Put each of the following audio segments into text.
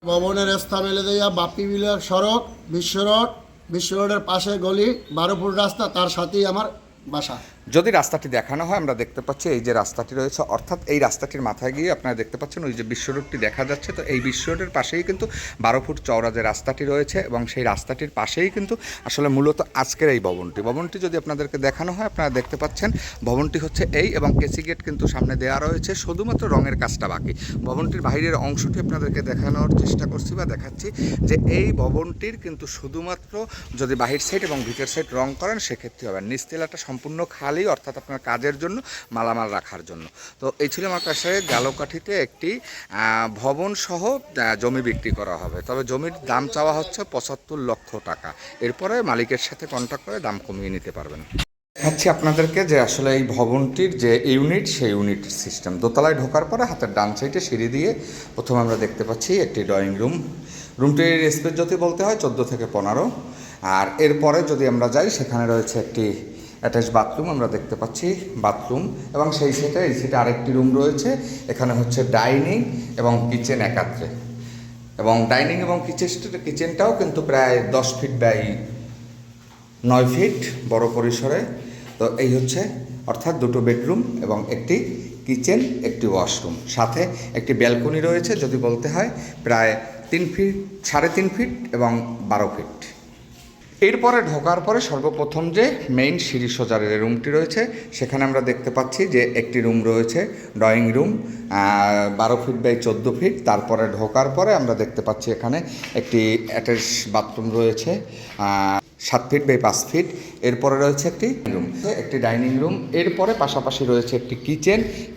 ভবনের স্থান মেলে দেয়া বাপ্পি বিলিয়ার সড়ক, বিশ্ব রোডের পাশে গলি, 12 ফুট রাস্তা, তার সাথেই আমার বাসা। যদি রাস্তাটি দেখানো হয়, আমরা দেখতে পাচ্ছি এই যে রাস্তাটি রয়েছে, অর্থাৎ এই রাস্তাটির মাথায় গিয়ে আপনারা দেখতে পাচ্ছেন ওই যে বিশ্ব রোডটি দেখা যাচ্ছে। তো এই বিশ্ব রোডের পাশেই কিন্তু 12 ফুট চওড়া যে রাস্তাটি রয়েছে এবং সেই রাস্তাটির পাশেই কিন্তু আসলে মূলত আজকের এই ভবনটি যদি আপনাদেরকে দেখানো হয়, আপনারা দেখতে পাচ্ছেন ভবনটি হচ্ছে এই, এবং কেসি গেট কিন্তু সামনে দেওয়া রয়েছে, শুধুমাত্র রঙের কাজটা বাকি। ভবনটির বাইরের অংশটি আপনাদেরকে দেখানোর চেষ্টা করছি বা দেখাচ্ছি যে এই ভবনটির কিন্তু শুধুমাত্র যদি বাহির সাইড এবং ভিতর সাইড রং করেন সেক্ষেত্রে হবে। নিচতলাটা সম্পূর্ণ খালি, অর্থাৎ আপনার কাজের জন্য, মালামাল রাখার জন্য। তো এই ছিল আমার কাছে গালোকাঠিতে একটি ভবন সহ জমি বিক্রি করা হবে। তবে জমির দাম চাওয়া হচ্ছে 75 লক্ষ টাকা। এরপরে মালিকের সাথে কন্ট্যাক্ট করে দাম কমিয়ে নিতে পারবেন। দেখাচ্ছি আপনাদেরকে যে আসলে এই ভবনটির যে ইউনিট, সেই ইউনিট সিস্টেম। দোতলায় ঢোকার পরে হাতের ডান সাইডে সিঁড়ি দিয়ে প্রথমে আমরা দেখতে পাচ্ছি একটি ড্রয়িং রুম। রুমটির স্পেস যদি বলতে হয় 14 থেকে 15। আর এরপরে যদি আমরা যাই, সেখানে রয়েছে একটি অ্যাটাচ বাথরুম, আমরা দেখতে পাচ্ছি বাথরুম, এবং সেই সাথে এই সাইডে আরেকটি রুম রয়েছে। এখানে হচ্ছে ডাইনিং এবং কিচেন একাত্রে, এবং ডাইনিং এবং কিচেনটাও কিন্তু প্রায় 10 ফিট বাই 9 ফিট বড় পরিসরে। তো এই হচ্ছে, অর্থাৎ দুটো বেডরুম এবং একটি কিচেন, একটি ওয়াশরুম, সাথে একটি ব্যালকনি রয়েছে যদি বলতে হয় প্রায় 3 ফিট, 3.5 ফিট এবং 12 ফিট। এরপরে ঢোকার পরে সর্বপ্রথম যে মেইন সিঁড়ি সোজার রুমটি রয়েছে, সেখানে আমরা দেখতে পাচ্ছি যে একটি রুম রয়েছে drawing room, 12 feet by 14 feet. তারপরে ঢোকার পরে আমরা দেখতে পাচ্ছি এখানে একটি অ্যাটাচ বাথরুম রয়েছে 7 ফিট বাই 5 ফিট। এরপরে রয়েছে একটি রুম, একটি ডাইনিং রুম। এরপরে পাশাপাশি রয়েছে একটি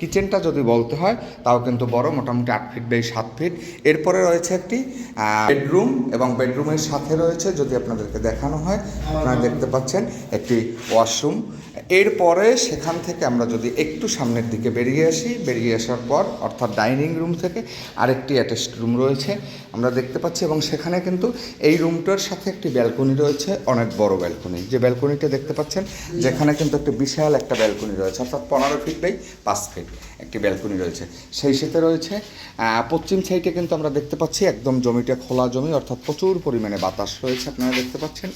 কিচেনটা যদি বলতে হয় তাও কিন্তু বড়, মোটামুটি 8 ফিট বাই 7 ফিট। এরপরে রয়েছে একটি বেডরুম, এবং বেডরুমের সাথে রয়েছে, যদি আপনাদেরকে দেখানো হয়, আপনারা দেখতে পাচ্ছেন একটি ওয়াশরুম। এরপরে সেখান থেকে আমরা যদি একটু সামনের দিকে বেরিয়ে আসার পর, অর্থাৎ ডাইনিং রুম থেকে আরেকটি অ্যাটাচড রুম রয়েছে আমরা দেখতে পাচ্ছি, এবং সেখানে কিন্তু এই রুমটার সাথে একটি ব্যালকনি রয়েছে, অনেক বড় ব্যালকনি। যে ব্যালকনিটা দেখতে পাচ্ছেন, যেখানে কিন্তু একটি বিশাল একটা ব্যালকনি রয়েছে, অর্থাৎ 15 ফিট বাই 5 ফিট একটি ব্যালকনি রয়েছে। সেই সাথে রয়েছে পশ্চিম সাইডে কিন্তু আমরা দেখতে পাচ্ছি একদম জমিটা খোলা জমি, অর্থাৎ প্রচুর পরিমাণে বাতাস রয়েছে, আপনারা দেখতে পাচ্ছেন।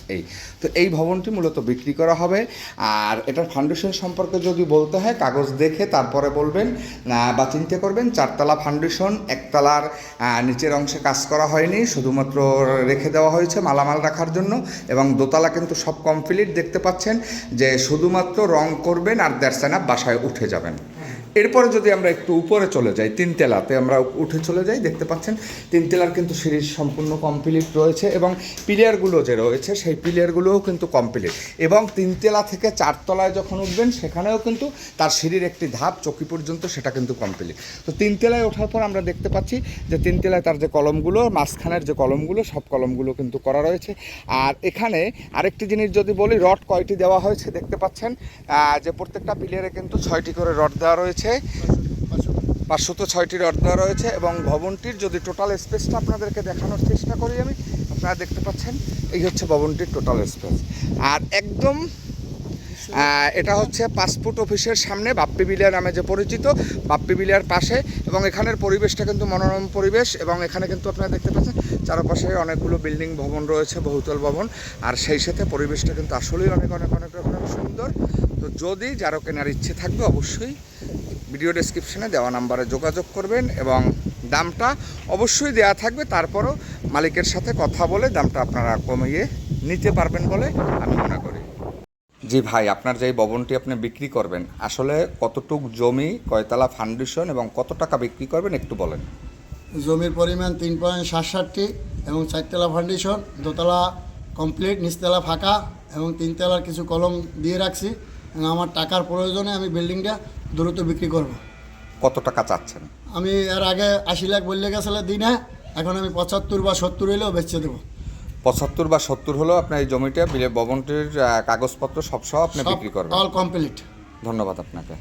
তো এই ভবনটি মূলত বিক্রি করা হবে। আর এটার ফাউন্ডেশন সম্পর্কে যদি বলতে হয়, কাগজ দেখে তারপরে বলবেন বা চিন্তা করবেন। 4 তলা ফাউন্ডেশন, 1 তলার নিচের অংশে কাজ করা হয়নি, শুধুমাত্র রেখে দেওয়া হয়েছে মালামাল রাখার জন্য, এবং দোতলা কিন্তু সব কমপ্লিট দেখতে পাচ্ছেন, যে শুধুমাত্র রং করবেন আর দ্যাটস এনাফ, বাসায় উঠে যাবেন। এরপরে যদি আমরা একটু উপরে চলে যাই, 3 তলাতে আমরা উঠে চলে যাই, দেখতে পাচ্ছেন 3 তলার কিন্তু সিঁড়ি সম্পূর্ণ কমপ্লিট রয়েছে, এবং পিলিয়ারগুলো যে রয়েছে সেই পিলিয়ারগুলোও কিন্তু কমপ্লিট। এবং 3 তলা থেকে 4 তলায় যখন উঠবেন, সেখানেও কিন্তু তার সিঁড়ির একটি ধাপ চৌকি পর্যন্ত, সেটা কিন্তু কমপ্লিট। তো 3 তলায় ওঠার পর আমরা দেখতে পাচ্ছি যে 3 তলায় তার যে কলমগুলো, মাঝখানের যে কলমগুলো, সব কলমগুলো কিন্তু করা রয়েছে। আর এখানে আরেকটি জিনিস যদি বলি, রড কয়টি দেওয়া হয়েছে দেখতে পাচ্ছেন, যে প্রত্যেকটা পিলিয়ারে কিন্তু 6টি করে রড দেওয়া রয়েছে, 506টি রড দেওয়া রয়েছে। এবং ভবনটির যদি টোটাল স্পেসটা আপনাদেরকে দেখানোর চেষ্টা করি আমি, আপনারা দেখতে পাচ্ছেন এই হচ্ছে ভবনটির টোটাল স্পেস। আর একদম এটা হচ্ছে পাসপোর্ট অফিসের সামনে, বাপ্পি বিলিয়ার নামে যে পরিচিত, বাপ্পি বিলিয়ার পাশে। এবং এখানের পরিবেশটা কিন্তু মনোরম পরিবেশ, এবং এখানে কিন্তু আপনারা দেখতে পাচ্ছেন চারপাশে অনেকগুলো বিল্ডিং ভবন রয়েছে, বহুতল ভবন। আর সেই সাথে পরিবেশটা কিন্তু আসলেই অনেক রকম সুন্দর। তো যদি যারও কেনার ইচ্ছে থাকবে, অবশ্যই ভিডিও ডেসক্রিপশনে দেওয়া নাম্বারে যোগাযোগ করবেন, এবং দামটা অবশ্যই দেওয়া থাকবে। তারপরও মালিকের সাথে কথা বলে দামটা আপনারা কমিয়ে নিতে পারবেন বলে আমি মনে করি। জি ভাই, আপনার যে ভবনটি আপনি বিক্রি করবেন, আসলে কতটুক জমি, কয়তলা ফাউন্ডেশন এবং কত টাকা বিক্রি করবেন একটু বলেন। জমির পরিমাণ 3.67টি, এবং 4 তলা ফাউন্ডেশন, দোতলা কমপ্লিট, নিচতলা ফাঁকা, এবং 3 তলার কিছু কলম দিয়ে রাখছি। এবং আমার টাকার প্রয়োজনে আমি বিল্ডিংটা দ্রুত বিক্রি করব। কত টাকা চাচ্ছেন? আমি এর আগে 80 লাখ বললে গেছিলো দিনে, এখন আমি 75 বা 70 হলেও বেচে দেবো। 75 বা 70 হলেও আপনার এই জমিটা, ভবনটির কাগজপত্র সব সহ আপনি বিক্রি করবেন? All complete. ধন্যবাদ আপনাকে।